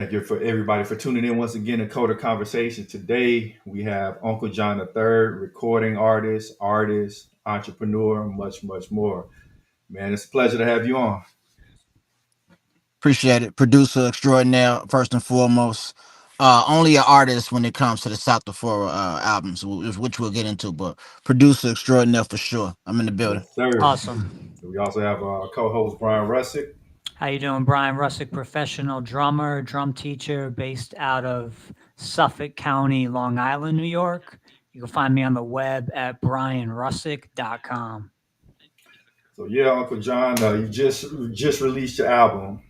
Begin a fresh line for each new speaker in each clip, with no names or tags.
Thank you for everybody for tuning in once again to Coder Conversation. Today we have Uncle John III, recording artist, entrepreneur, much, much more. Man, it's a pleasure to have you on.
Appreciate it. Producer extraordinaire, first and foremost. Only an artist when it comes to the South Flora albums, which we'll get into, but producer extraordinaire for sure. I'm in the building.
Yes, sir.
Awesome.
We also have co-host Brian Russick.
How you doing, Brian Russick, professional drummer, drum teacher based out of Suffolk County, Long Island, New York. You can find me on the web at brianrussick.com.
So yeah, Uncle John, you just released your album.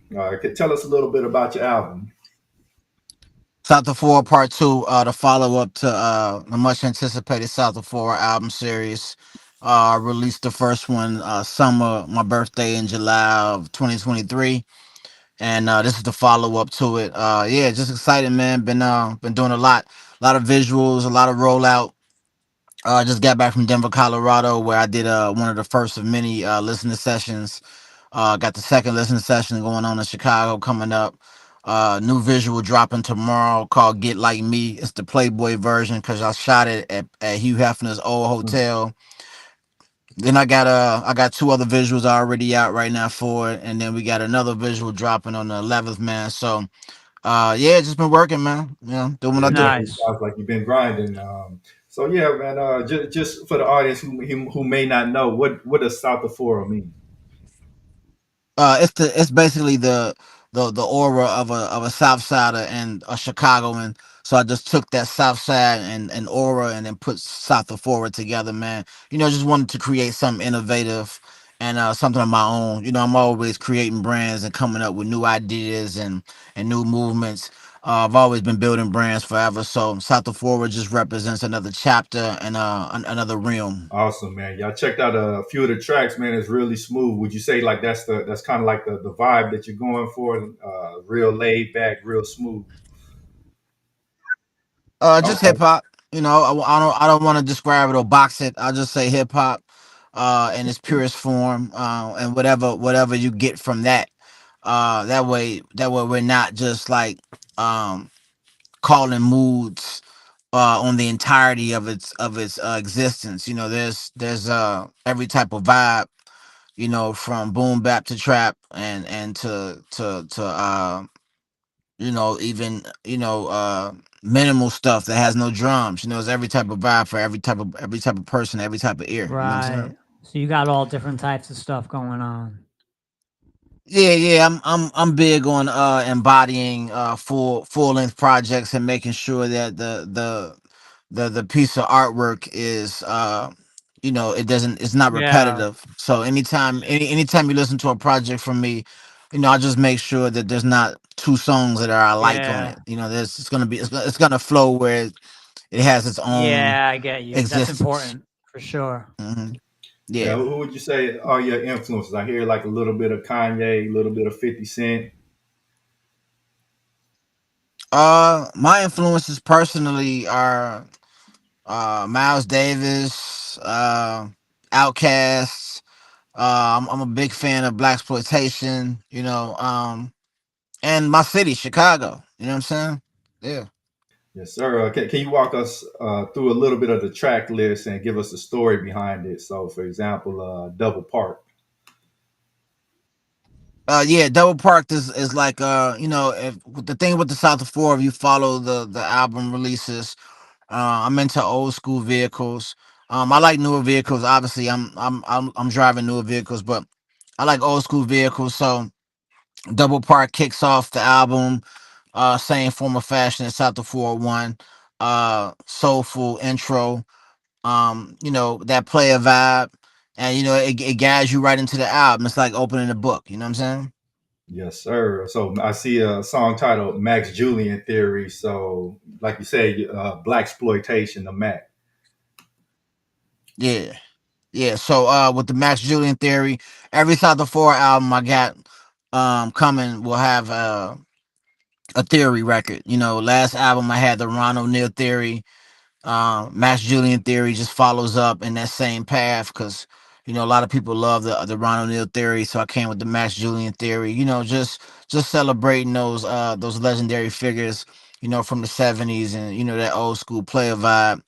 Tell us a little bit about your album.
South Flora Part 2, the follow up to the much anticipated South Flora album series. Released the first one summer, my birthday in July of 2023. And this is the follow up to it. Yeah, just excited, man. Been doing a lot of visuals, a lot of rollout. Just got back from Denver, Colorado, where I did one of the first of many listening sessions. Got the second listening session going on in Chicago coming up. New visual dropping tomorrow called "Get Like Me." It's the Playboy version because I shot it at Hugh Hefner's old hotel. Then I got two other visuals already out right now for it, and then we got another visual dropping on the 11th, man. So yeah, just been working, man. You know, doing what
Yeah,
I
it
do.
definitely
Nice.
sounds like you've been grinding. So yeah, man. Just for the audience who may not know, what does South Flora mean?
It's basically the aura of a South Sider and a Chicagoan. So I just took that South Side and aura and then put South of Forward together, man. Just wanted to create something innovative and something of my own. I'm always creating brands and coming up with new ideas and new movements. I've always been building brands forever, so South of Forward just represents another chapter and another realm.
Awesome, man. Y'all checked out a few of the tracks, man. It's really smooth. Would you say like that's kind of like the vibe that you're going for? Real laid back, real smooth.
Just
Okay,
hip hop. I don't want to describe it or box it. I'll just say hip hop, in its purest form, and whatever you get from that. That way we're not just like um calling moods on the entirety of its existence. There's every type of vibe. From boom bap to trap and to even minimal stuff that has no drums. It's every type of vibe for every type of person, every type of ear. You know what I'm
Right.
saying?
So you got all different types of stuff going on.
Yeah, yeah. I'm big on embodying full length projects and making sure that the piece of artwork is it's not
Yeah.
repetitive. So anytime you listen to a project from me, I just make sure that there's not two songs that are alike on
Yeah.
it. There's it's gonna flow where it has its own
Yeah, I get you. That's
existence.
important for sure.
yeah.
Yeah.
Who would you say are your influences? I hear like a little bit of Kanye, a little bit of 50 Cent.
My influences personally are Miles Davis, Outkast. I'm a big fan of black exploitation. And my city, Chicago. You know what I'm saying? Yeah.
Yes, sir. Can you walk us through a little bit of the track list and give us the story behind it? So, for example, Double Park.
Yeah, Double Parked is like if the thing with the South of Four, if you follow the album releases, I'm into old school vehicles. I like newer vehicles. Obviously, I'm driving newer vehicles, but I like old school vehicles. So Double Park kicks off the album, same form of fashion as South of 401. Soulful intro. That player vibe, and it guides you right into the album. It's like opening a book. You know what I'm saying?
Yes, sir. So I see a song titled Max Julian Theory. So, like you say, black exploitation, the Mac.
Yeah. Yeah, so with the Max Julian theory, every South of Four album I got coming will have a theory record. Last album I had the Ron O'Neill theory. Max Julian theory just follows up in that same path because You know, a lot of people love the Ron O'Neal theory, so I came with the Max Julian theory. You know, just celebrating those legendary figures. You know, from the '70s and you know that old school player vibe.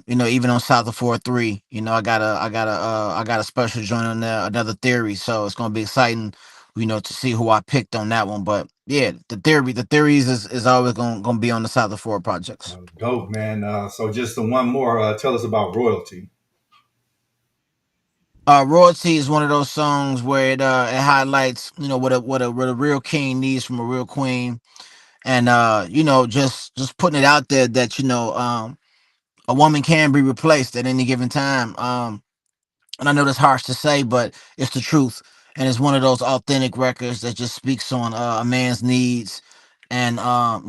You know, even on South of 4-3, you know, I got a special joint on there, another theory. So it's gonna be exciting, you know, to see who I picked on that one. But yeah, the theories is always gonna be on the South of Four projects.
Dope, man. So just the one more. Tell us about royalty.
Royalty is one of those songs where it highlights, you know, what a real king needs from a real queen. And you know, just putting it out there that, you know, a woman can be replaced at any given time. And I know that's harsh to say, but it's the truth. And it's one of those authentic records that just speaks on a man's needs and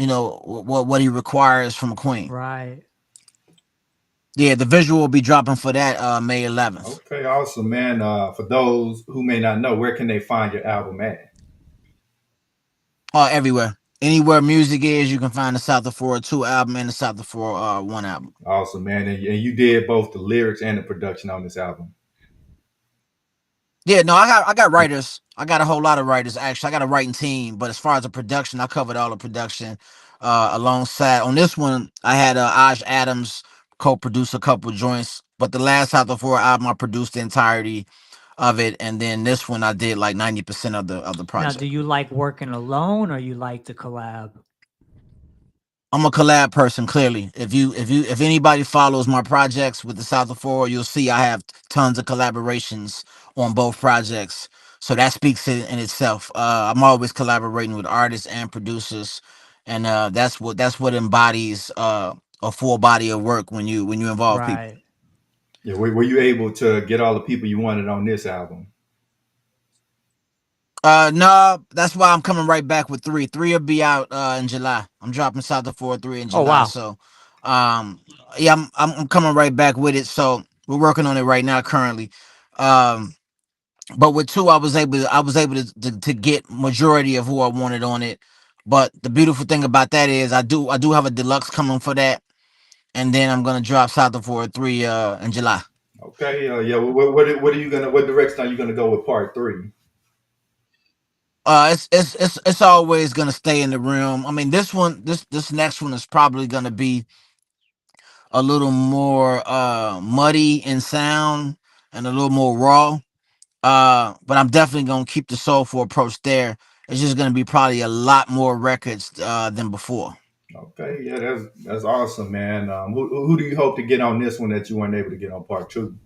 you know what he requires from a queen.
Right.
Yeah, the visual will be dropping for that May 11th.
Okay, awesome, man. For those who may not know, where can they find your album at?
Everywhere, anywhere music is, you can find the South of 402 album and the South of 4 1 album.
Awesome, man. And you did both the lyrics and the production on this album.
Yeah, no, I got writers. I got a whole lot of writers actually. I got a writing team, but as far as the production, I covered all the production. Alongside on this one, I had Aj Adams co-produce a couple joints. But the last South of Four album, I produced the entirety of it, and then this one I did like 90% of the
Now, do
project.
you like working alone or you like to collab?
I'm a collab person, clearly. If anybody follows my projects with the South of Four, you'll see I have tons of collaborations on both projects. So that speaks in itself. I'm always collaborating with artists and producers, and that's what embodies a full body of work when you involve people.
Right.
Yeah, were you able to get all the people you wanted on this album?
No, that's why I'm coming right back with three. Three will be out in July. I'm dropping South of 4-3 in
Oh,
July.
wow.
So yeah, I'm coming right back with it. So we're working on it right now currently. Um but with two I was able to get majority of who I wanted on it. But the beautiful thing about that is I do have a deluxe coming for that. And then I'm gonna drop South of 4-3 in July.
Okay, yeah. What are you gonna? What direction are you gonna go with part three?
It's always gonna stay in the realm. I mean, this next one is probably gonna be a little more muddy in sound and a little more raw. But I'm definitely gonna keep the soulful approach there. It's just gonna be probably a lot more records than before.
Okay, yeah, that's awesome, man. Who do you hope to get on this one that you weren't able to get on part two?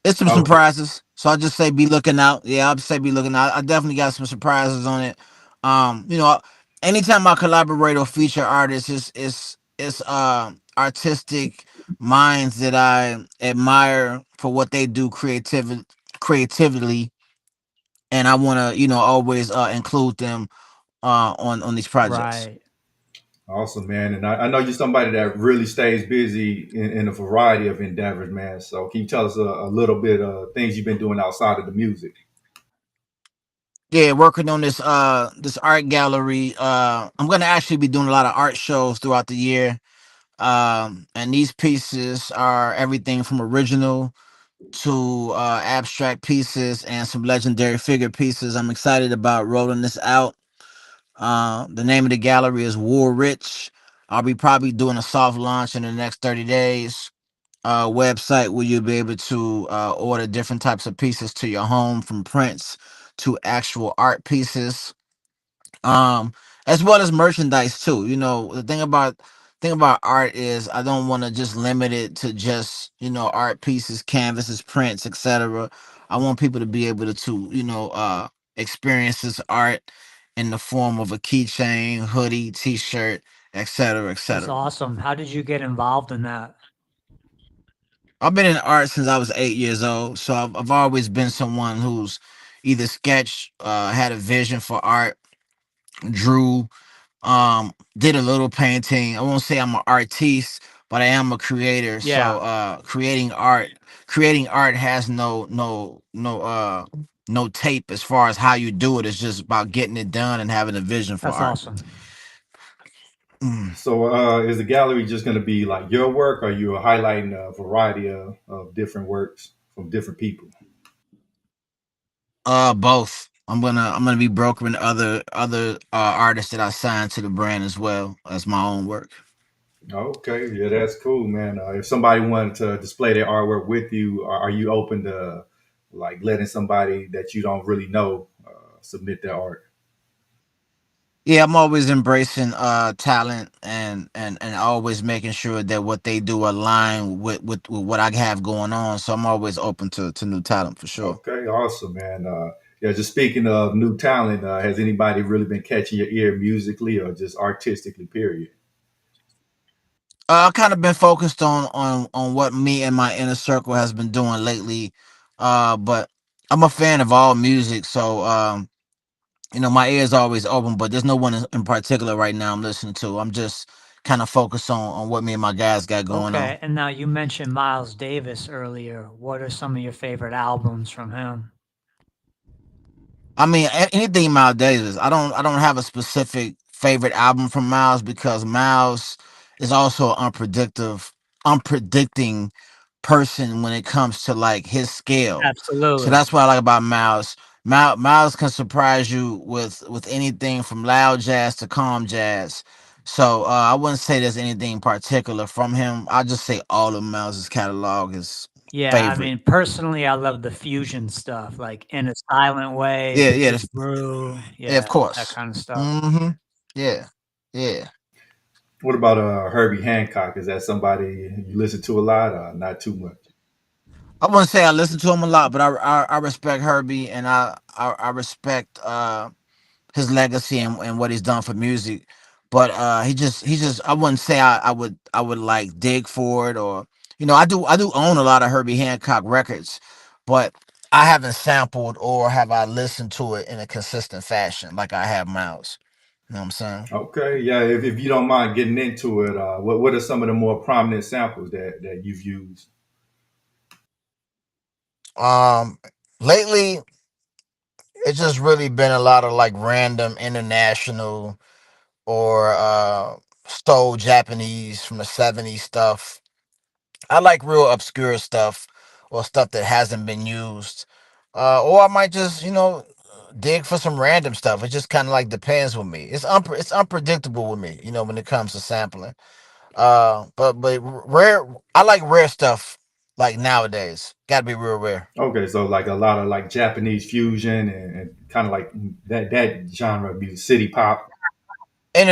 It's some
Okay,
surprises. So I just say be looking out. Yeah, I'd say be looking out. I definitely got some surprises on it. You know, anytime I collaborate or feature artists, it's artistic minds that I admire for what they do creatively, and I want to always include them on these projects.
Right.
awesome, man. And I know you're somebody that really stays busy in a variety of endeavors, man. So can you tell us a little bit of things you've been doing outside of the music?
Yeah, working on this art gallery. I'm gonna actually be doing a lot of art shows throughout the year. And these pieces are everything from original to abstract pieces and some legendary figure pieces. I'm excited about rolling this out. The name of the gallery is War Rich. I'll be probably doing a soft launch in the next 30 days. Website where you'll be able to order different types of pieces to your home, from prints to actual art pieces, um as well as merchandise too. You know, the thing about art is I don't want to just limit it to just art pieces, canvases, prints, etc. I want people to be able to experience this art in the form of a keychain, hoodie, t-shirt, etc.,
That's
etc.
awesome. How did you get involved in that?
I've been in art since I was 8 years old, so I've always been someone who's either sketched, had a vision for art, drew, did a little painting. I won't say I'm an artiste, but I am a creator. So
Yeah,
creating art has no tape as far as how you do it. It's just about getting it done and having a vision for
that's
art.
awesome.
Mm.
So is the gallery just going to be like your work, or you are highlighting a variety of different works? of different people?
Both. I'm gonna be brokering other artists that I signed to the brand as well as my own work.
Okay, yeah, that's cool, man. If somebody wanted to display their artwork with you, are you open to like letting somebody that you don't really know submit their art?
Yeah, I'm always embracing talent and always making sure that what they do align with what I have going on. So I'm always open to new talent for sure.
Okay, awesome, man. Yeah, just speaking of new talent, has anybody really been catching your ear musically or just artistically? Period.
I kind of been focused on what me and my inner circle has been doing lately. But I'm a fan of all music, so my ear is always open. But there's no one in particular right now I'm listening to. I'm just kind of focused on what me and my guys got going on.
Okay, and now you mentioned Miles Davis earlier. What are some of your favorite albums from him?
I mean, anything Miles Davis. I don't have a specific favorite album from Miles because Miles is also unpredicting person when it comes to like his scale. So
Absolutely.
that's what I like about Miles. Miles can surprise you with anything from loud jazz to calm jazz. So I wouldn't say there's anything particular from him. I just say all of Miles's catalog is
Yeah, I
favorite.
mean, personally, I love the fusion stuff, like In a Silent Way,
Yeah, yeah,
Big Brew,
yeah, of
yeah, that
course.
kind of stuff.
Mm-hmm. Yeah, yeah.
What about Herbie Hancock? Is that somebody you listen to a lot? Not too much.
I wouldn't say I listen to him a lot, but I respect Herbie and I respect his legacy and what he's done for music. But he just I wouldn't say I would like dig for it or I do own a lot of Herbie Hancock records, but I haven't sampled or have I listened to it in a consistent fashion like I have Miles. You know what I'm saying?
Okay, yeah. If you don't mind getting into it, what are some of the more prominent samples that you've used?
Um Lately it's just really been a lot of like random international or stole Japanese from the '70s stuff. I like real obscure stuff or stuff that hasn't been used. Or I might just, dig for some random stuff. It just kind of like depends with me. It's unpredictable with me, when it comes to sampling. But rare I like rare stuff like nowadays. Got to be real rare.
Okay, so like a lot of like Japanese fusion and kind of like that genre of music, city pop.
In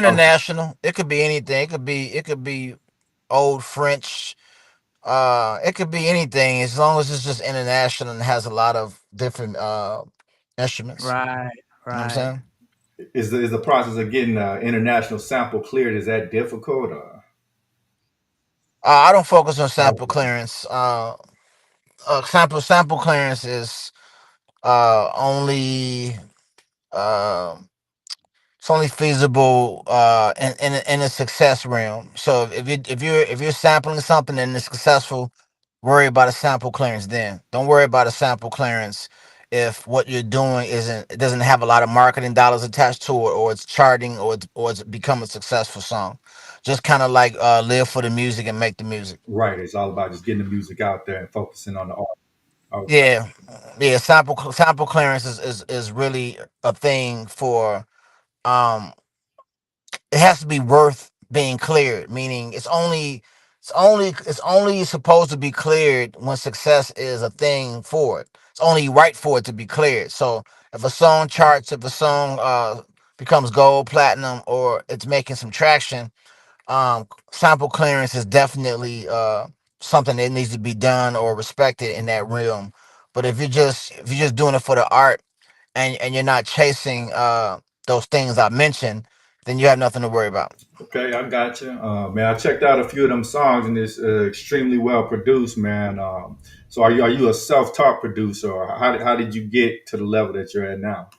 Okay,
international, it could be anything. It could be old French. It could be anything as long as it's just international and has a lot of different instruments.
Right,
You know what I'm
right.
saying?
is the process of getting international sample cleared is that difficult?
I don't focus on sample
Okay,
clearance. Sample clearance is only uh, it's only feasible in a success realm. So if you're sampling something and it's successful, worry about a sample clearance then. Don't worry about a sample clearance if what you're doing it doesn't have a lot of marketing dollars attached to it or it's charting or it's become a successful song. Just kind of like live for the music and make the music.
right. It's all about just getting the music out there and focusing on the art. Okay,
Yeah. Yeah, sample clearance is really a thing for um it has to be worth being cleared, meaning it's only supposed to be cleared when success is a thing for it. It's only right for it to be cleared. So if a song charts, if a song becomes gold, platinum, or it's making some traction, sample clearance is definitely something that needs to be done or respected in that realm. But if you're just doing it for the art and you're not chasing those things I mentioned, then you have nothing to worry about.
okay, I got you, man. I checked out a few of them songs and it's extremely well produced, man. So are you a self taught producer, or how did you get to the level that you're at now?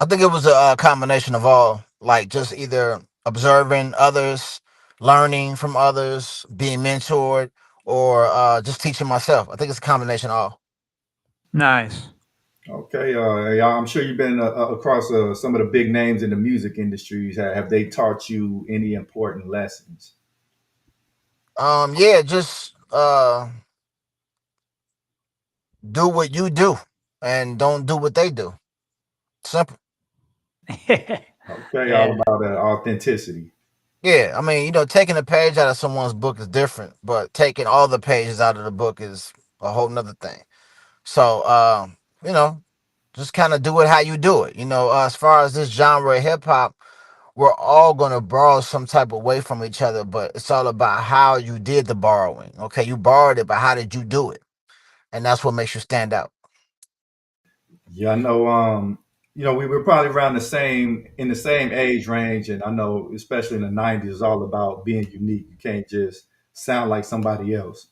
I think it was a combination of all, like just either observing others, learning from others, being mentored, or just teaching myself. I think it's a combination of all.
Nice.
Okay, yeah, I'm sure you've been across some of the big names in the music industries. Have they taught you any important lessons?
Yeah, just Do what you do, and don't do what they do. Simple.
Okay, all
Yeah.
about that authenticity.
Yeah, I mean, taking a page out of someone's book is different, but taking all the pages out of the book is a whole nother thing. So, you know, just kind of do it how you do it. As far as this genre of hip hop, we're all going to borrow some type of way from each other, but it's all about how you did the borrowing. Okay, you borrowed it, but how did you do it? And that's what makes you stand out.
Yeah, I know. We were probably around the same in the same age range, and I know, especially in the '90s, it's all about being unique. You can't just sound like somebody else.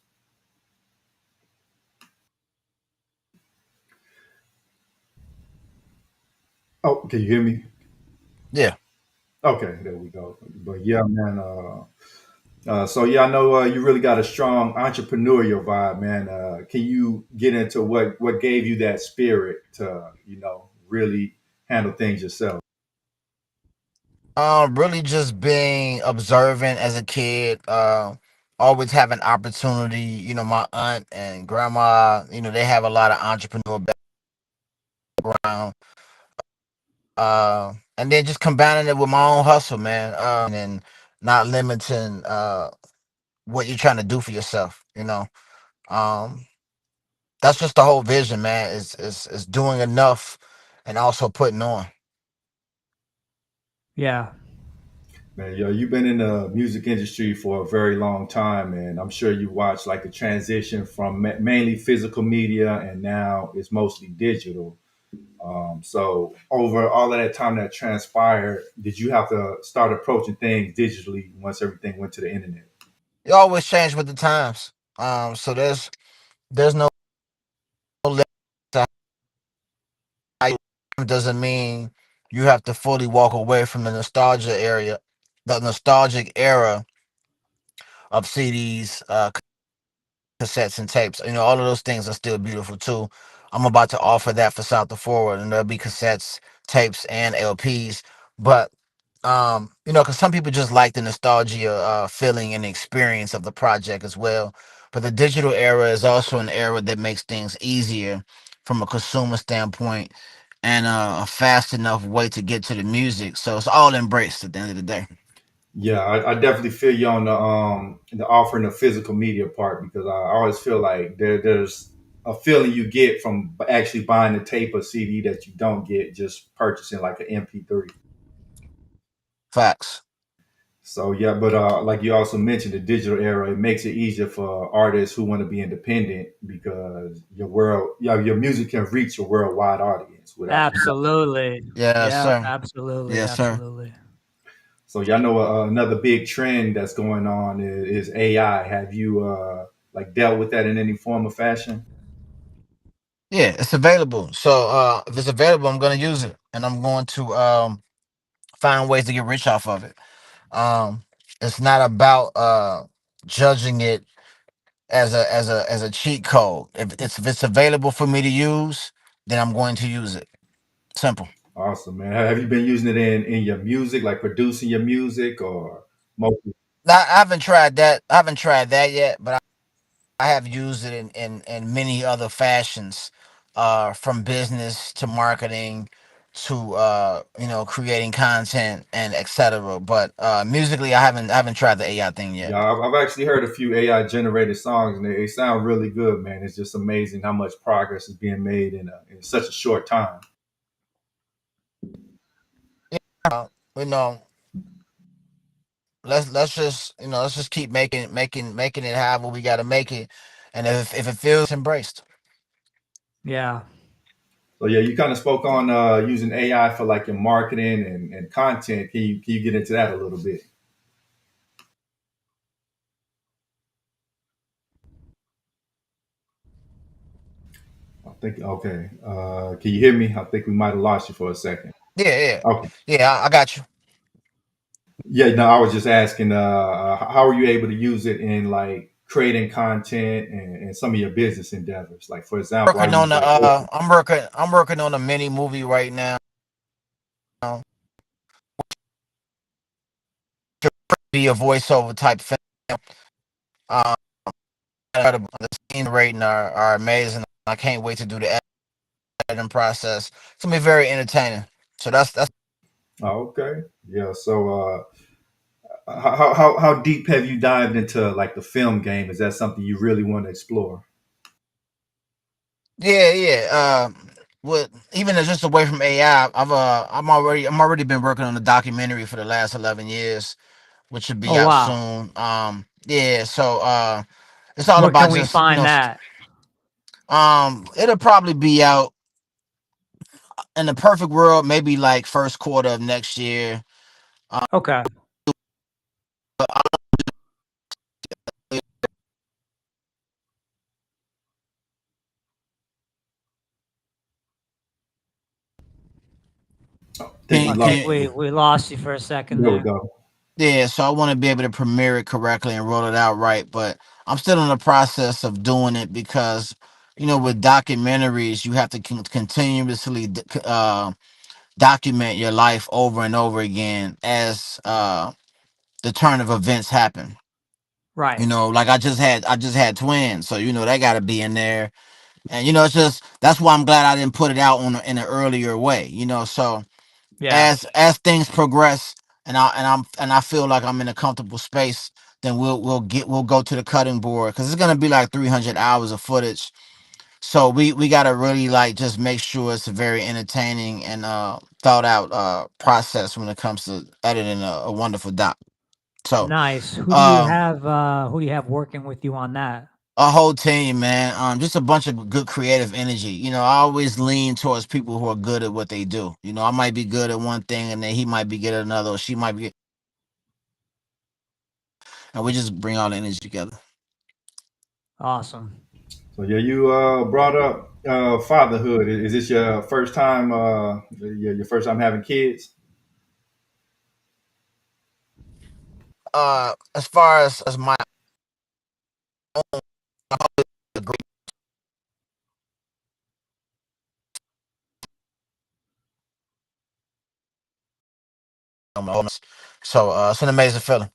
Oh, can you hear me?
Yeah.
Okay, there we go. But yeah, man. So yeah, I know you really got a strong entrepreneurial vibe, man. Can you get into what gave you that spirit to really handle things yourself?
Really just being observant as a kid. Always having opportunity. My aunt and grandma. They have a lot of entrepreneur background. And then just combining it with my own hustle, man. And not limiting what you're trying to do for yourself. Um, that's just the whole vision, man. Is doing enough and also putting on.
Yeah.
Man, yo, you've been in the music industry for a very long time, and I'm sure you watched like the transition from mainly physical media, and now it's mostly digital. So over all of that time that transpired, did you have to start approaching things digitally once everything went to the internet?
It always change with the times. So there's no limit to how you doesn't mean you have to fully walk away from the nostalgic era of CDs, cassettes, and tapes. All of those things are still beautiful too. I'm about to offer that for South to Forward, and there'll be cassettes, tapes, and LPs. But because some people just like the nostalgia, feeling and experience of the project as well. But the digital era is also an era that makes things easier from a consumer standpoint and a fast enough way to get to the music. So it's all embraced at the end of the day.
Yeah, I definitely feel you on the offering the physical media part because I always feel like there's a feeling you get from actually buying a tape or CD that you don't get just purchasing like an MP3.
Facts.
So yeah, but like you also mentioned, the digital era it makes it easier for artists who want to be independent because your music can reach a worldwide audience without.
Absolutely.
Yes,
Yeah.
sir.
Absolutely.
Yes, sir.
Absolutely.
So y'all know another big trend that's going on is AI. Have you like dealt with that in any form or fashion?
Yeah, it's available. So if it's available, I'm gonna use it, and I'm going to find ways to get rich off of it. Um, it's not about judging it as a cheat code. If it's available for me to use, then I'm going to use it. Simple.
Awesome, man. Have you been using it in your music, like producing your music, or mostly?
Now, I haven't tried that yet, but I have used it in many other fashions, from business to marketing to creating content and etc. But musically, I haven't tried the AI thing yet.
Yeah, I've actually heard a few AI generated songs, and they sound really good, man. It's just amazing how much progress is being made in such a short time.
Uh, you know, let's just keep making it however we got to make it, and if it feels embraced.
Yeah.
So yeah, you kind of spoke on using AI for like your marketing and content. Can you get into that a little bit? I think okay. Can you hear me? I think we might have lost you for a second.
Yeah, yeah,
Okay.
yeah. I got you.
Yeah, no, I was just asking, how are you able to use it in like creating content and some of your business endeavors? Like, for example, I
Working on
use
the
like Oprah.
I'm working on a mini movie right now. Be a voiceover type film. Um, incredible. The scene rating are amazing. I can't wait to do the editing process. It's gonna be very entertaining. So that's
Oh, okay. Yeah. So, how deep have you dived into like the film game? Is that something you really want to explore?
yeah, yeah. With even as just away from AI, I'm already been working on a documentary for the last 11 years, which should be
Oh
out
wow.
soon. Yeah. So it's all
Where
about
can we
just
find that?
it'll probably be out in the perfect world, maybe like first quarter of next year.
Okay.
I think we
I
lost.
think
Can
we lost you for a second
There we
there.
go.
Yeah, so I want to be able to premiere it correctly and roll it out right, but I'm still in the process of doing it because, with documentaries, you have to continuously document your life over and over again as the turn of events happen.
Right.
Like I just had twins, so they got to be in there, and it's just that's why I'm glad I didn't put it out in an earlier way. So
Yeah.
as things progress and I feel like I'm in a comfortable space, then we'll go to the cutting board because it's gonna be like 300 hours of footage. So we gotta really like just make sure it's a very entertaining and thought out process when it comes to editing a wonderful doc. So
Nice.
um
Who do you have working with you on that?
a whole team, man. Just a bunch of good creative energy. I always lean towards people who are good at what they do. I might be good at one thing, and then he might be good at another, or she might be, and we just bring all the energy together.
Awesome.
So yeah, you brought up fatherhood. Is this your first time? Your first time having kids?
As far as my great so it's an amazing feeling.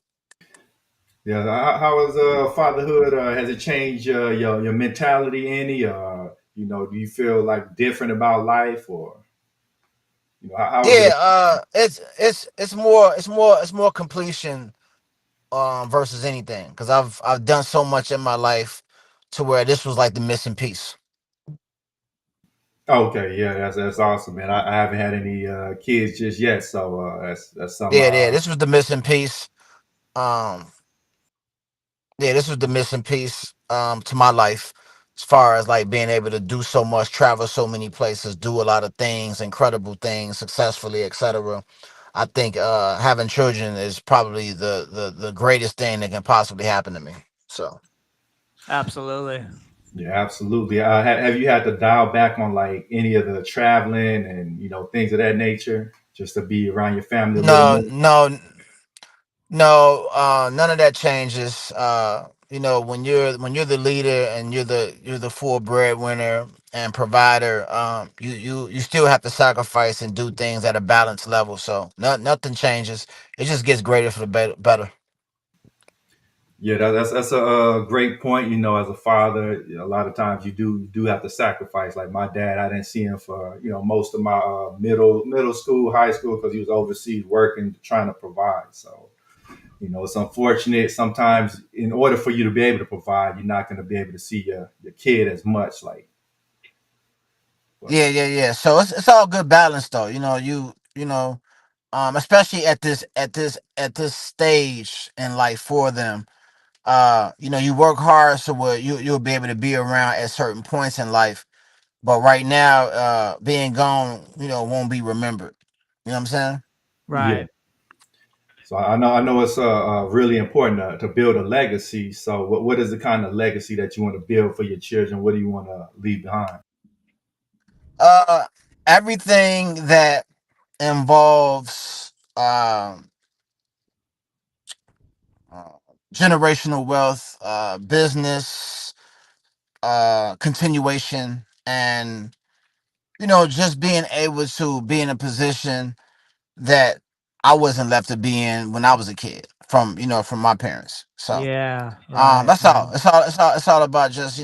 Yeah. How is fatherhood? Has it changed your mentality any? Do you feel like different about life, or how is it?
Yeah, it's more completion versus anything because I've done so much in my life to where this was like the missing piece.
Okay, yeah, that's awesome, man. I haven't had any kids just yet, so that's some.
Yeah, this was the missing piece. Um, yeah, this was the missing piece to my life as far as like being able to do so much, travel so many places, do a lot of things, incredible things successfully, etc. I think having children is probably the greatest thing that can possibly happen to me. So
Absolutely.
Yeah, absolutely. Have you had to dial back on like any of the traveling and things of that nature, just to be around your family a little
no,
more?
no, no, none of that changes. When you're the leader and you're the full breadwinner and provider, you still have to sacrifice and do things at a balanced level. So nothing changes. It just gets greater for the better.
Yeah, that's a great point. As a father, a lot of times you do have to sacrifice. Like my dad, I didn't see him for most of my middle school, high school, because he was overseas working, trying to provide. So it's unfortunate sometimes. In order for you to be able to provide, you're not going to be able to see your kid as much. Like, but
Yeah. So it's all good balance though. Especially at this stage in life for them. You work hard so you'll be able to be around at certain points in life. But right now, being gone, won't be remembered. You know what I'm saying?
yeah.
Right.
So I know it's really important to build a legacy. So what is the kind of legacy that you want to build for your children? What do you want to leave behind?
Uh, Everything that involves uh, generational wealth, business, continuation, and just being able to be in a position that I wasn't left to be in when I was a kid from my parents. So
Yeah. Right.
that's all.
Right.
It's all about just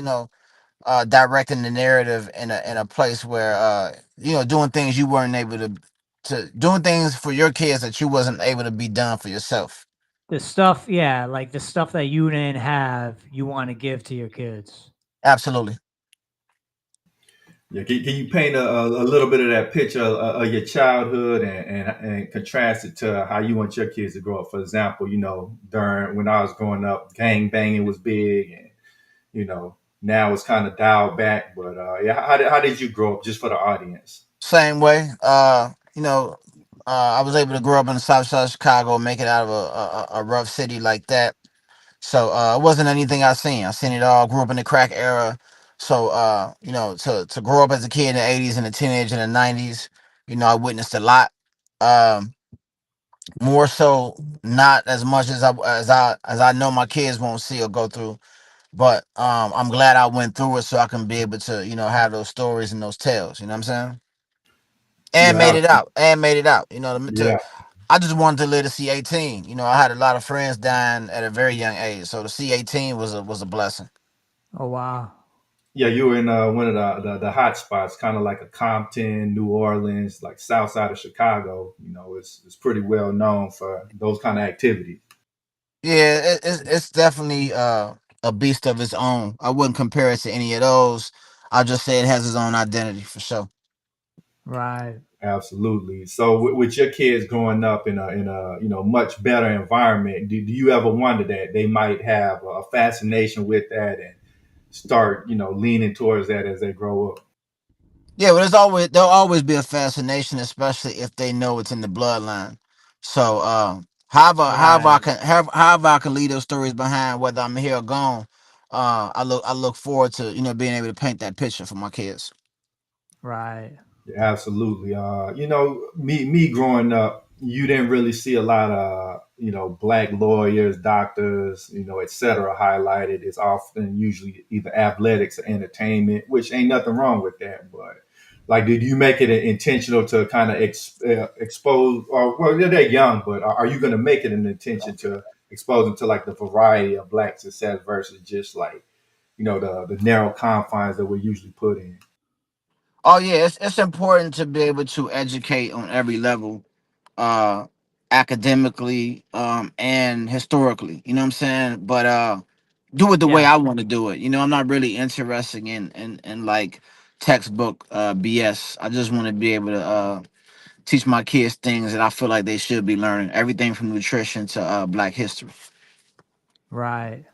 directing the narrative in a place where doing things you weren't able to doing things for your kids that you wasn't able to be done for yourself.
The stuff, yeah, like the stuff that you didn't have, you want to give to your kids.
Absolutely.
Yeah, can you paint a little bit of that picture of your childhood and contrast it to how you want your kids to grow up? For example, during when I was growing up, gang banging was big, and now it's kind of dialed back. But yeah, how did you grow up? Just for the audience.
Same way. I was able to grow up in the South Side of Chicago, make it out of a rough city like that. So it wasn't anything I seen. I seen it all. Grew up in the crack era. So to grow up as a kid in the '80s and a teenager in the '90s, I witnessed a lot. Um, More so, not as much as I know my kids won't see or go through. But I'm glad I went through it so I can be able to have those stories and those tales. You know what I'm saying? And made
Yeah,
it out. And made it out.
yeah,
I just wanted to live to see 18. I had a lot of friends dying at a very young age, so to see 18 was a blessing.
Oh wow.
yeah. You were in one of the hot spots, kind of like a Compton, New Orleans, like South Side of Chicago. It's pretty well known for those kind of activities.
Yeah, it's definitely a beast of its own. I wouldn't compare it to any of those. I'll just say it has its own identity for sure.
Right.
Absolutely. So with your kids growing up in a much better environment, do you ever wonder that they might have a fascination with that and start leaning towards that as they grow up?
Yeah, but there'll always be a fascination, especially if they know it's in the bloodline. So,
Right.
however I can leave those stories behind, whether I'm here or gone. I look forward to being able to paint that picture for my kids.
Right.
Yeah, absolutely. Me growing up, you didn't really see a lot of black lawyers, doctors, et cetera, highlighted. It's often usually either athletics or entertainment, which ain't nothing wrong with that. But like, did you make it intentional to kind of expose? Or well, they're young, but are you going to make it an intention to expose them to like the variety of black success versus just like the narrow confines that we're usually put in?
Oh yeah, it's important to be able to educate on every level, uh, academically, and historically. You know what I'm saying? But do it the way
Yeah.
I want to do it. I'm not really interested in like textbook BS. I just want to be able to teach my kids things that I feel like they should be learning. Everything from nutrition to Black history.
Right.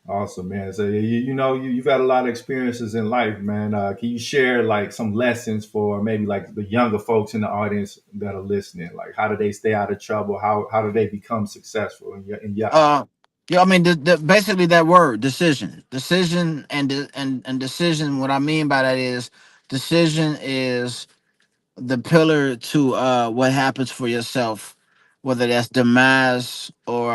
Awesome, man. So you've had a lot of experiences in life, man. Can you share like some lessons for maybe like the younger folks in the audience that are listening? Like, how do they stay out of trouble? How do they become successful in your eye?
Uh, yeah, I mean, basically that word decision, and decision. What I mean by that is decision is the pillar to what happens for yourself, whether that's demise or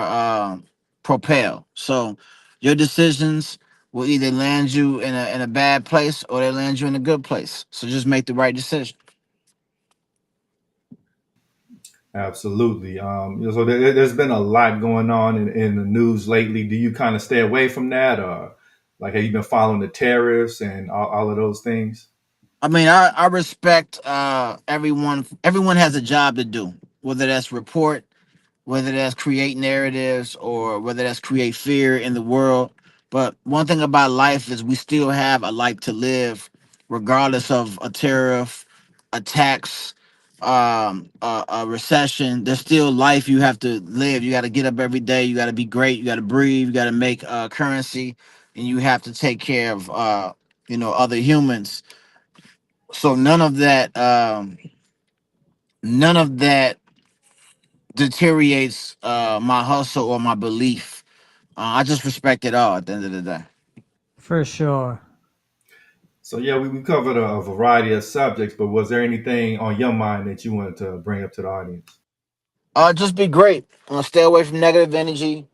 propel. So your decisions will either land you in a bad place or they land you in a good place. So just make the right decision.
Absolutely. So there's been a lot going on in the news lately. Do you kind of stay away from that, or like have you been following the tariffs and all of those things?
I mean, I respect everyone. Everyone has a job to do, whether that's report, whether that's create narratives, or whether that's create fear in the world. But one thing about life is we still have a life to live, regardless of a tariff, a tax, a recession. There's still life you have to live. You got to get up every day. You got to be great. You got to breathe. You got to make currency, and you have to take care of other humans. So none of that deteriorates my hustle or my belief. I just respect it all at the end of the day.
For sure.
So yeah, we covered a variety of subjects, but was there anything on your mind that you wanted to bring up to the audience?
Just be great. Stay away from negative energy.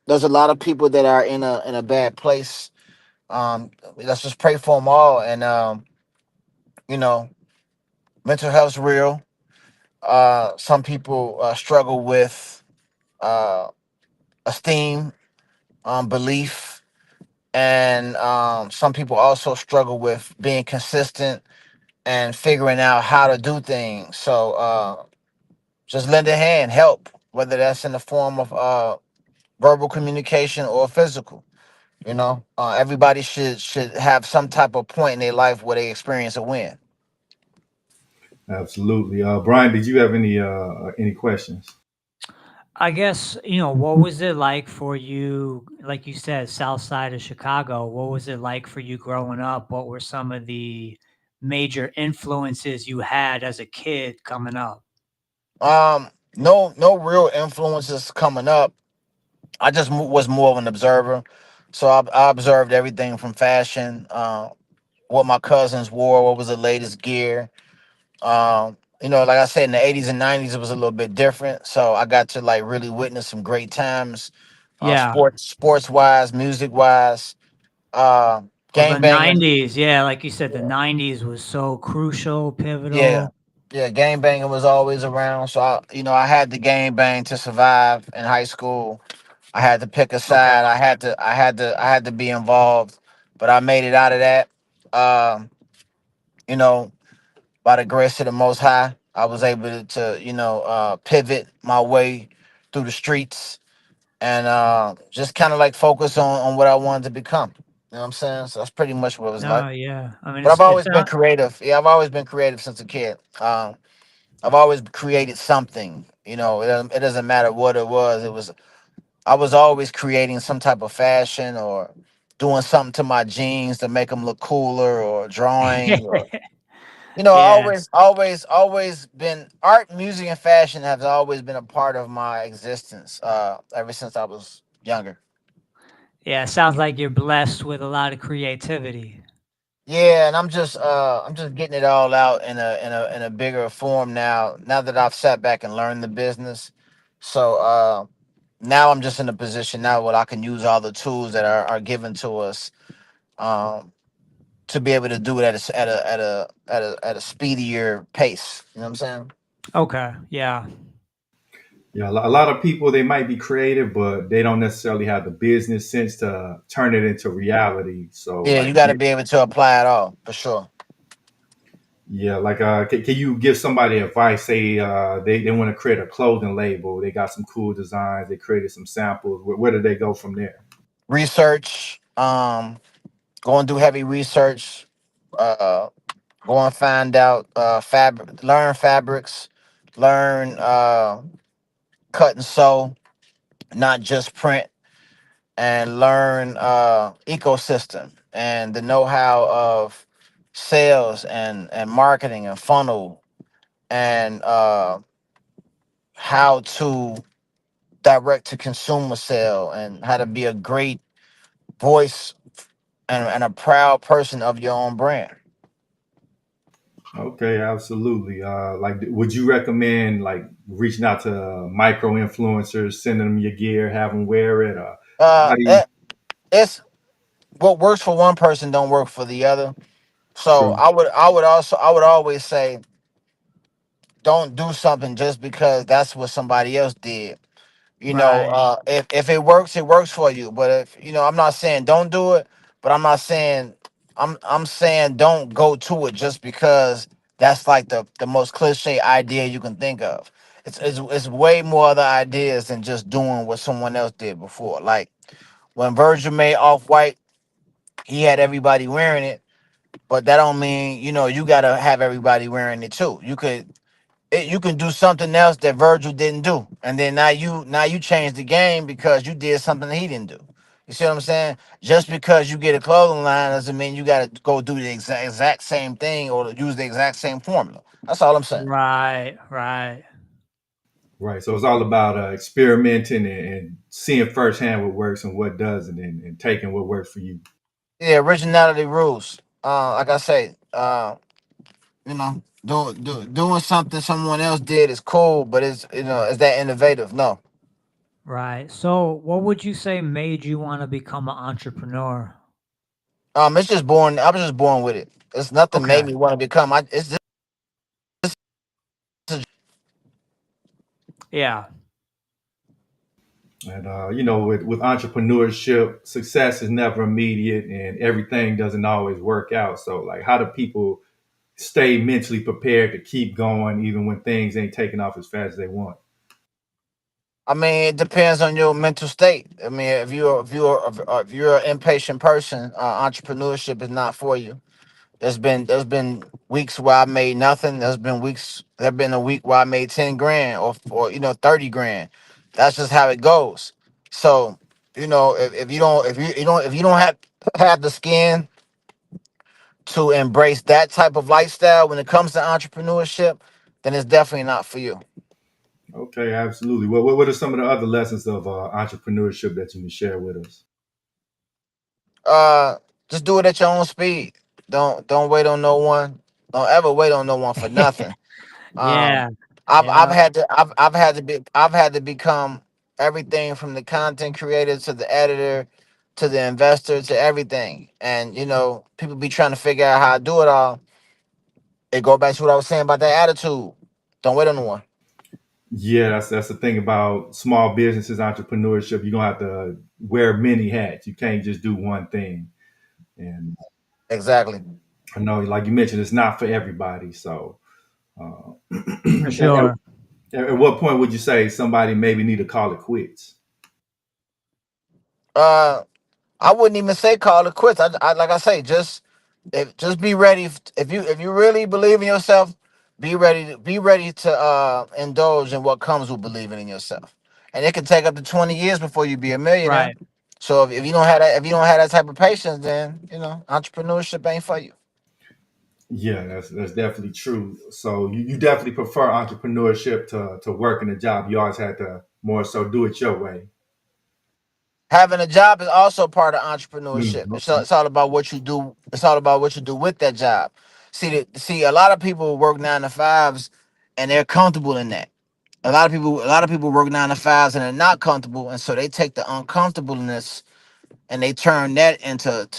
There's a lot of people that are in a bad place. Let's just pray for them all. And you know, mental health's real. Some people struggle with uh, esteem, belief, and some people also struggle with being consistent and figuring out how to do things. So just lend a hand, help, whether that's in the form of verbal communication or physical. Everybody should have some type of point in their life where they experience a win.
Absolutely. Brian, did you have any questions?
I guess, what was it like for you? Like you said, South Side of Chicago. What was it like for you growing up? What were some of the major influences you had as a kid coming up?
No real influences coming up. I just was more of an observer, so I observed everything from fashion, what my cousins wore, what was the latest gear. Like I said, in the '80s and '90s, it was a little bit different. So I got to like really witness some great times,
Yeah.
sports wise, music wise, uh,
Well, the
gang banging.
90s, yeah, like you said, the
Yeah,
90s was so crucial,
yeah,
pivotal.
yeah. Gang banging was always around. So I had the gang bang to survive in high school. I had to pick a
Okay.
side. I had to be involved, but I made it out of that. Um, you know, by the grace of the Most High, I was able to pivot my way through the streets and just kind of like focus on what I wanted to become. You know what I'm saying? So that's pretty much what it was like.
No, yeah. I mean,
But I've
it's
always been
out.
creative. Yeah, I've always been creative since a kid. I've always created something. It doesn't matter what it was. I was always creating some type of fashion or doing something to my jeans to make them look cooler or drawing or
Yeah.
always been art, music, and fashion has always been a part of my existence ever since I was younger.
Yeah. Sounds like you're blessed with a lot of creativity.
Yeah, and I'm just getting it all out in a bigger form now that I've sat back and learned the business. So now I'm just in a position now where I can use all the tools that are given to us um, to be able to do it at a speedier pace. You know what I'm saying?
Okay. Yeah.
Yeah, a lot of people they might be creative, but they don't necessarily have the business sense to turn it into reality. So,
Yeah, you got to be able to apply it all for sure.
yeah, like can you give somebody advice? Say they want to create a clothing label. They got some cool designs. They created some samples. Where do they go from there?
Research, go and do heavy research. Uh, Go and find out learn fabrics, learn cut and sew, not just print, and learn ecosystem and the know-how of sales and marketing and funnel and how to direct to consumer sale and how to be a great voice and a proud person of your own brand.
Okay, absolutely. Like, would you recommend like reaching out to micro influencers, sending them your gear, have them wear it? How do you?
It, it's what works for one person don't work for the other. So
True.
I would always say don't do something just because that's what somebody else did.
Right.
If it works for you. But if I'm not saying don't do it, but I'm saying don't go to it just because that's like the most cliche idea you can think of. It's way more other ideas than just doing what someone else did before. Like when Virgil made Off White, he had everybody wearing it, but that don't mean you gotta have everybody wearing it too. You can do something else that Virgil didn't do, and then now you change the game because you did something that he didn't do. You see what I'm saying? Just because you get a clothing line doesn't mean you got to go do the exact same thing or use the exact same formula. That's all I'm saying.
Right. Right.
Right. So it's all about experimenting and seeing firsthand what works and what doesn't, and taking what works for you.
Yeah, originality rules. Like I say, doing something someone else did is cool, but is that innovative? No.
Right. So, what would you say made you want to become an entrepreneur?
It's just born. I was just born with it. It's nothing
Okay.
made me want to become. It's just
Yeah.
And with entrepreneurship, success is never immediate, and everything doesn't always work out. So, like, how do people stay mentally prepared to keep going even when things ain't taking off as fast as they want?
I mean, it depends on your mental state. I mean, if you're an impatient person, entrepreneurship is not for you. There's been weeks where I made nothing. There's been a week where I made 10 grand or 30 grand. That's just how it goes. So if you don't have the skin to embrace that type of lifestyle when it comes to entrepreneurship, then it's definitely not for you.
Okay, absolutely. What are some of the other lessons of entrepreneurship that you can share with us?
Uh, just do it at your own speed. Don't wait on no one. Don't ever wait on no one for nothing. Um,
Yeah.
I've
Yeah.
had to I've had to become everything from the content creator to the editor to the investor to everything. And people be trying to figure out how I do it all. It go back to what I was saying about that attitude. Don't wait on no one.
Yeah, that's the thing about small businesses, entrepreneurship. You're gonna have to wear many hats. You can't just do one thing. And
Exactly.
I know, like you mentioned, it's not for everybody. So, uh,
For
at, at
sure.
at what point would you say somebody maybe need to call it quits?
Uh, I wouldn't even say call it quits. I like I say, just be ready. If you really believe in yourself, be ready to indulge in what comes with believing in yourself. And it can take up to 20 years before you be a millionaire.
Right.
So if you don't have that type of patience, then entrepreneurship ain't for you.
Yeah, that's definitely true. So you definitely prefer entrepreneurship to working a job. You always had to more so do it your way.
Having a job is also part of entrepreneurship.
Mm,
It's all about what you do. It's all about what you do with that job. See, a lot of people work 9 to 5s, and they're comfortable in that. A lot of people work 9 to 5s and they're not comfortable, and so they take the uncomfortableness and they turn that into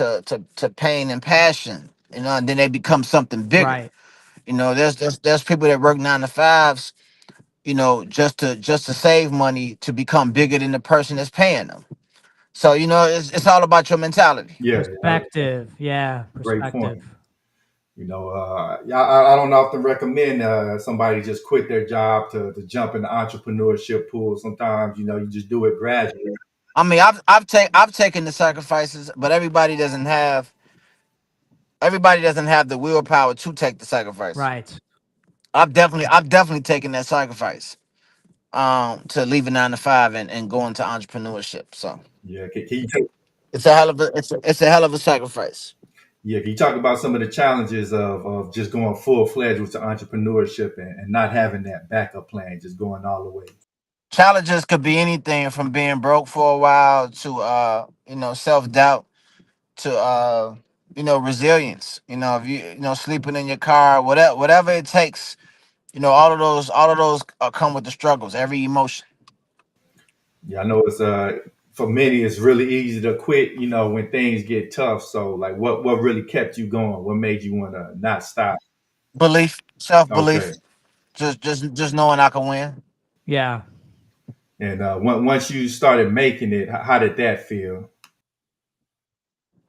pain and passion. And then they become something bigger.
Right.
There's people that work 9 to 5s, just to save money to become bigger than the person that's paying them. So it's all about your mentality.
yeah,
Perspective. Yeah.
great
Perspective.
point. I don't often recommend somebody just quit their job to jump in the entrepreneurship pool. Sometimes, you just do it gradually.
I mean, I've taken the sacrifices, but everybody doesn't have the willpower to take the sacrifice.
Right.
I've definitely taken that sacrifice to leave a 9 to 5 and go into entrepreneurship. So
Yeah, can you take,
it's a hell of a sacrifice.
yeah, can you talk about some of the challenges of just going full fledged with the entrepreneurship and not having that backup plan, just going all the way?
Challenges could be anything from being broke for a while to self-doubt to resilience. If sleeping in your car, whatever it takes. All of those come with the struggles. Every emotion.
Yeah, I know it's for many it's really easy to quit, when things get tough. So like what really kept you going? What made you want to not stop?
Belief, self
Okay.
belief, just knowing I can win.
Yeah.
And once you started making it, how did that feel?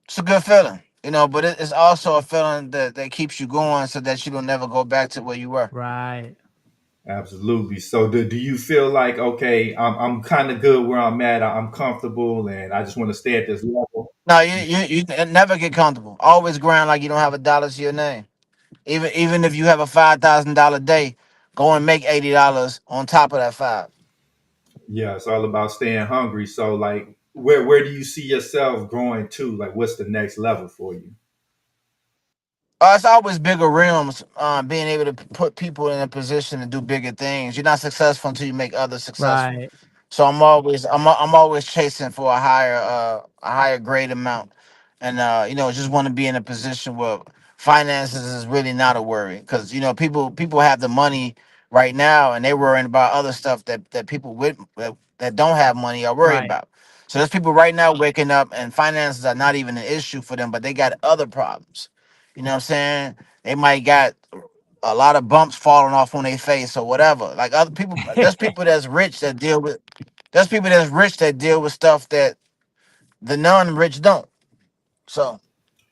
It's a good feeling, but it's also a feeling that keeps you going so that you don't never go back to where you were.
Right.
Absolutely. So do you feel like, okay, I'm kind of good where I'm at. I'm comfortable and I just want to stay at this level?
No, you never get comfortable. Always grind like you don't have a dollar to your name. Even if you have a $5,000 day, go and make $80 on top of that five.
Yeah, it's all about staying hungry. So like where do you see yourself growing to? Like what's the next level for you?
It's always bigger realms. Being able to put people in a position to do bigger things. You're not successful until you make others successful.
Right.
So I'm always chasing for a higher grade amount, and just want to be in a position where finances is really not a worry because people have the money right now and they're worrying about other stuff that people that don't have money are worried
Right.
about. So there's people right now waking up and finances are not even an issue for them, but they got other problems. You know what I'm saying? They might got a lot of bumps falling off on their face or whatever. Like other people, there's people that's rich that deal with There's people that's rich that deal with stuff that the non-rich don't. So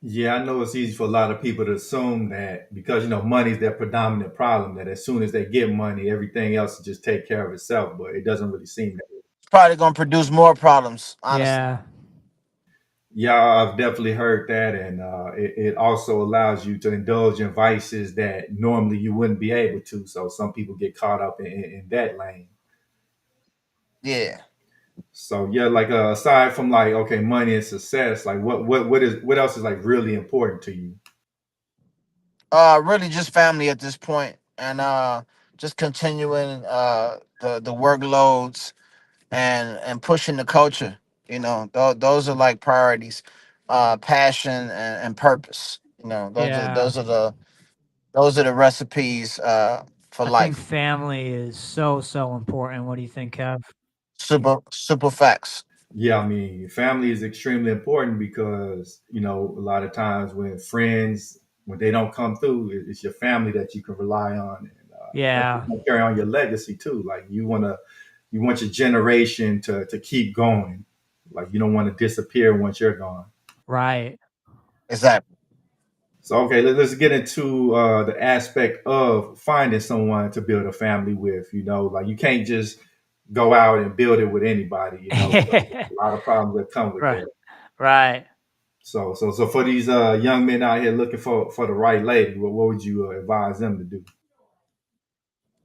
Yeah, I know it's easy for a lot of people to assume that because money is their predominant problem. That as soon as they get money, everything else will just take care of itself. But it doesn't really seem that way.
it's probably gonna produce more problems, honestly.
Yeah,
Yeah, I've definitely heard that, and it also allows you to indulge in vices that normally you wouldn't be able to. So some people get caught up in that lane.
Yeah.
So yeah, like aside from like okay, money and success, like what else is like really important to you?
Really just family at this point, and just continuing the workloads and pushing the culture. Those are like priorities. Passion and purpose.
yeah.
Those are the recipes for
I think
life.
family is so, so important. What do you think, Kev?
Super facts.
Yeah, I mean, family is extremely important because a lot of times when friends when they don't come through, it's your family that you can rely on, and that's
Yeah,
gonna carry on your legacy too. Like you want your generation to keep going. Like you don't want to disappear once you're gone.
right.
Exactly.
So okay, let's get into the aspect of finding someone to build a family with. Like you can't just go out and build it with anybody. A lot of problems that come with
Right,
that.
right.
So for these young men out here looking for the right lady, what would you advise them to do?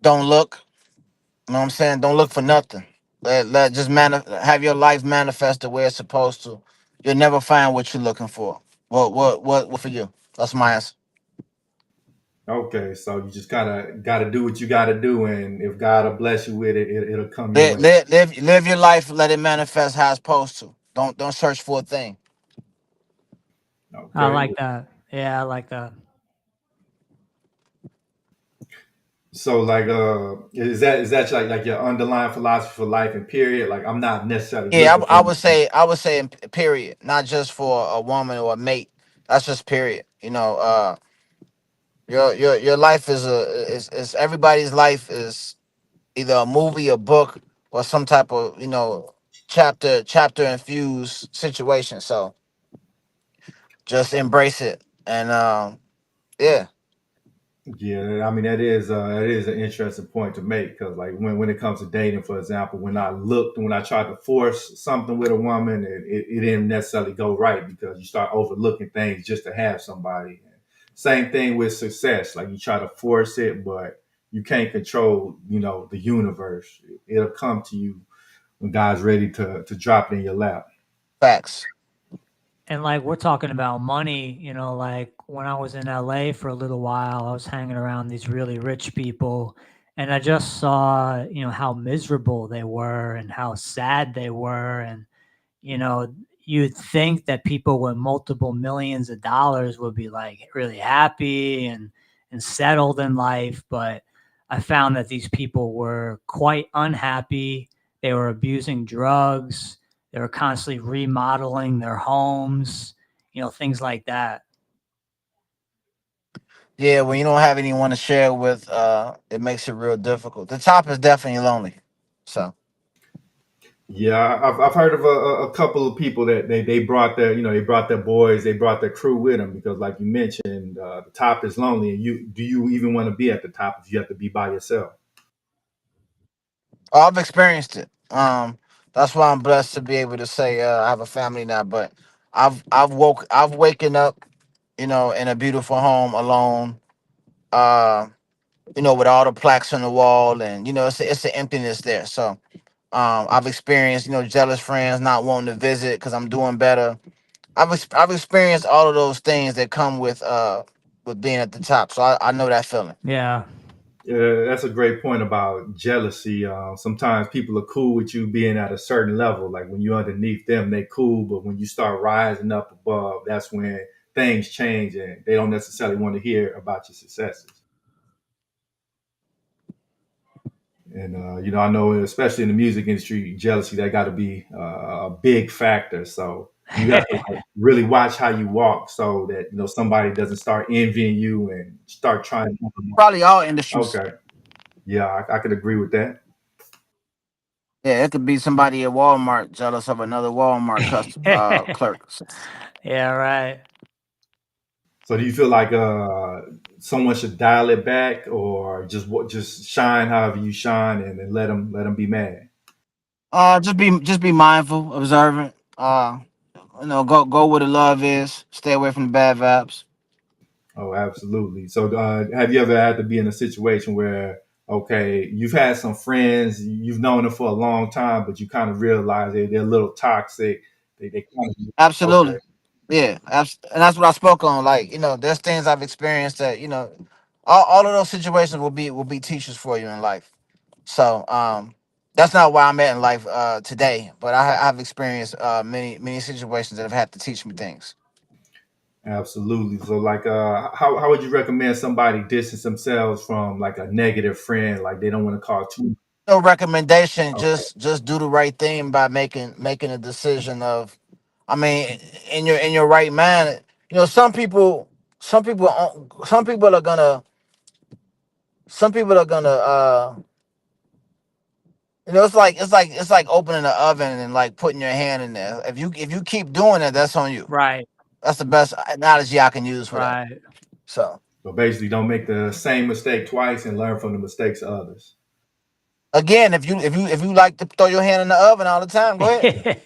Don't look. You know what I'm saying? Don't look for nothing. Let just have your life manifest the way it's supposed to. You'll never find what you're looking for. What for you? That's my answer.
Okay, so you just kind of got to do what you got to do, and if God will bless you with it, it'll come your way.
Live your life. Let it manifest how it's supposed to. Don't search for a thing.
I
Okay,
like that. Yeah, I like that.
so like is that like your underlying philosophy for life and period? Like I'm not necessarily
Yeah,
looking
I
for.
would say period, not just for a woman or a mate. That's just period. Your life is everybody's life is either a movie, a book, or some type of chapter infused situation. So just embrace it, and yeah,
Yeah, I mean that is an interesting point to make because like when it comes to dating, for example, when I tried to force something with a woman, it didn't necessarily go right because you start overlooking things just to have somebody. Same thing with success, like you try to force it, but you can't control the universe. It'll come to you when God's ready to drop it in your lap.
facts.
And like we're talking about money, like when I was in LA for a little while, I was hanging around these really rich people and I just saw, how miserable they were and how sad they were and you know, you'd think that people with multiple millions of dollars would be like really happy and settled in life, but I found that these people were quite unhappy. They were abusing drugs. They were constantly remodeling their homes, things like that.
Yeah, when you don't have anyone to share with, it makes it real difficult. The top is definitely lonely. So
Yeah, I've heard of a couple of people that they brought they brought their boys, they brought their crew with them because, like you mentioned, the top is lonely, and you even want to be at the top if you have to be by yourself?
I've experienced it. That's why I'm blessed to be able to say I have a family now. But I've waken up, in a beautiful home alone. Uh, with all the plaques on the wall, and it's an emptiness there. So I've experienced jealous friends not wanting to visit because I'm doing better. I've experienced all of those things that come with being at the top. So I know that feeling.
Yeah.
Yeah, that's a great point about jealousy. Sometimes people are cool with you being at a certain level, like when you're underneath them, they cool, but when you start rising up above, that's when things change, and they don't necessarily want to hear about your successes. And I know, especially in the music industry, jealousy that got to be a big factor. So you have to like, really watch how you walk, so that somebody doesn't start envying you and start trying.
Probably all industries.
Okay, yeah, I could agree with that.
Yeah, it could be somebody at Walmart jealous of another Walmart custom clerk.
Yeah, right.
So do you feel like someone should dial it back, or just shine however you shine, and then let them be mad?
Just be mindful, observant. Go where the love is. Stay away from the bad vibes.
Oh, absolutely. So have you ever had to be in a situation where, okay, you've had some friends, you've known them for a long time, but you kind of realize they're a little toxic. They kind of okay,
Absolutely. Yeah, and that's what I spoke on. Like, there's things I've experienced that, all of those situations will be teachers for you in life. So, that's not where I'm at in life today, but I've experienced many situations that have had to teach me things.
absolutely. So like, how would you recommend somebody distance themselves from like a negative friend, like they don't want to call too?
No recommendation,
Okay,
just do the right thing by making a decision of, I mean, in your right mind. Some people are gonna it's like opening the oven and like putting your hand in there. If you keep doing it, that's on you.
Right,
That's the best analogy I can use for that.
right.
So
so basically, don't make the same mistake twice and learn from the mistakes of others.
again, if you like to throw your hand in the oven all the time, go ahead.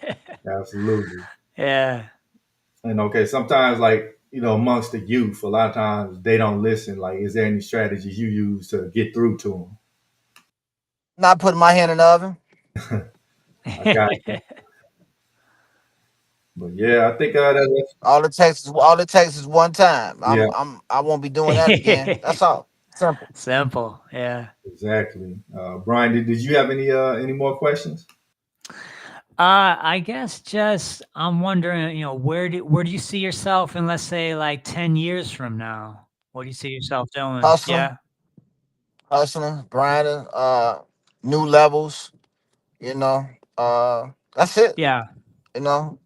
Absolutely.
Yeah.
And okay, sometimes like amongst the youth, a lot of times they don't listen. Like, is there any strategies you use to get through to
Not putting my hand in the oven.
them? I got you. But yeah, I think that's
All it takes is one time.
yeah,
I won't be doing that again. That's all. Simple.
Simple. Yeah.
exactly. Brian, did you have any more questions?
I guess just I'm wondering, where do you see yourself in, let's say, like 10 years from now? What do you see yourself doing?
Hustling,
Yeah.
grinding, new levels. You know, that's it.
Yeah.
You know,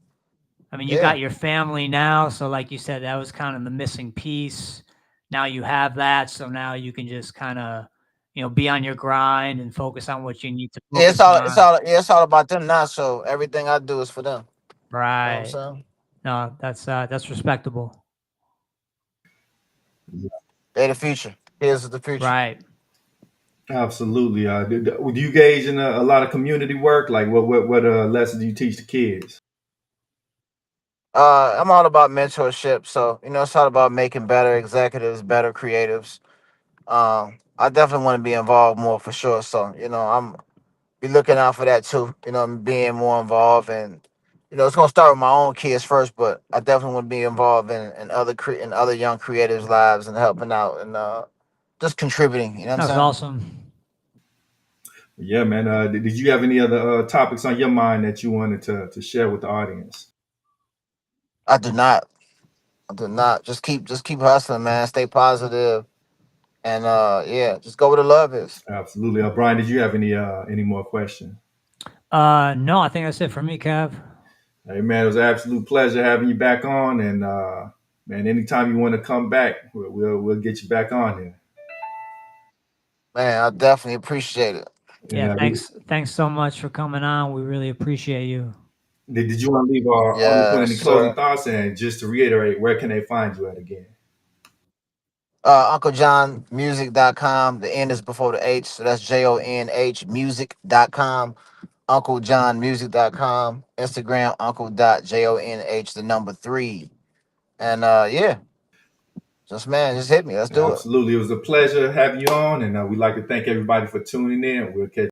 I mean, you
yeah.
got your family now, so like you said, that was kind of the missing piece. Now you have that, so now you can just kind of, be on your grind and focus on what you need to
Yeah, it's
focus
all it's
on.
all yeah, it's all about them now. So everything I do is for them. You know what I'm
Right.
saying?
No, that's respectable.
They're the future. Here's the future.
Right.
Absolutely. Do you engage in a lot of community work? Like, what lessons do you teach the kids?
I'm all about mentorship. So it's all about making better executives, better creatives. I definitely want to be involved more for sure. So I'm be looking out for that too. I'm being more involved, and it's gonna start with my own kids first, but I definitely want to be involved in other young creatives' lives and helping out and just contributing. You know what I'm
That's
saying?
awesome.
Yeah, man. Did you have any other topics on your mind that you wanted to share with the audience?
I do not. I do not. Just keep hustling, man. Stay positive, and yeah, just go where the love is.
Absolutely. Brian, did you have any more questions?
No, I think that's it for me, Kev.
Hey, man, it was an absolute pleasure having you back on, and man, anytime you want to come back, we'll get you back on here.
Man, I definitely appreciate it.
And
Yeah, thanks so much for coming on. We really appreciate you.
did you want to leave our audience with
Yes,
any closing
sir.
thoughts? And just to reiterate, where can they find you at again?
UncleJohnMusic.com. The N is before the H, so that's JONH music.com. UncleJohnMusic.com. Instagram Uncle.JONH the number 3. And yeah, just hit me. Let's do it.
Absolutely. It was a pleasure having you on, and we'd like to thank everybody for tuning in. We'll catch